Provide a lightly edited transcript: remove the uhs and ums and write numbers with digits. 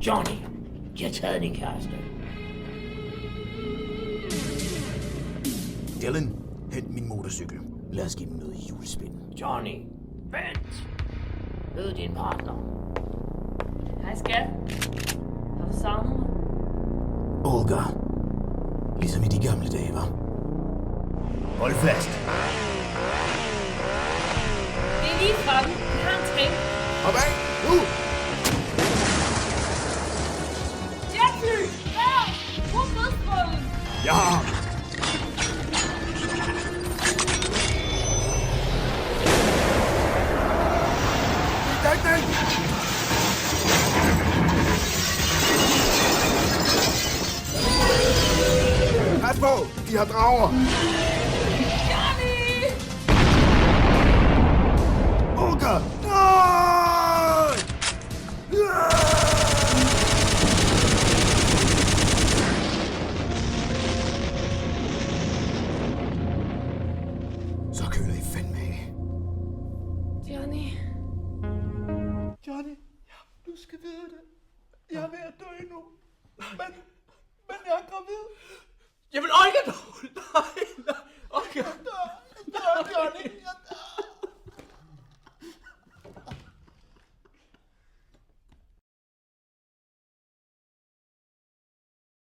Johnny, de har taget din kæreste. Dylan, hent min motorcykel. Lad os give dem noget julespind. Johnny, vent. Ved din partner. Hej skat. Har du savnet mig? Olga. Ligesom i de gamle dage, var. Hold fast. Det er lige fremme. Vi har en tank. Opad, nu! Jetfly! Vær! Brug dødsbrøden! Ja! Dækning! Pas på! De har drager! Johnny! Olga! Nej! Så køler I fandme af. Johnny. Johnny, du skal vide det. Jeg er ved at dø nu. Men jeg er gravid. Jamen, Olga, nej, Olga. Dør, Johnny.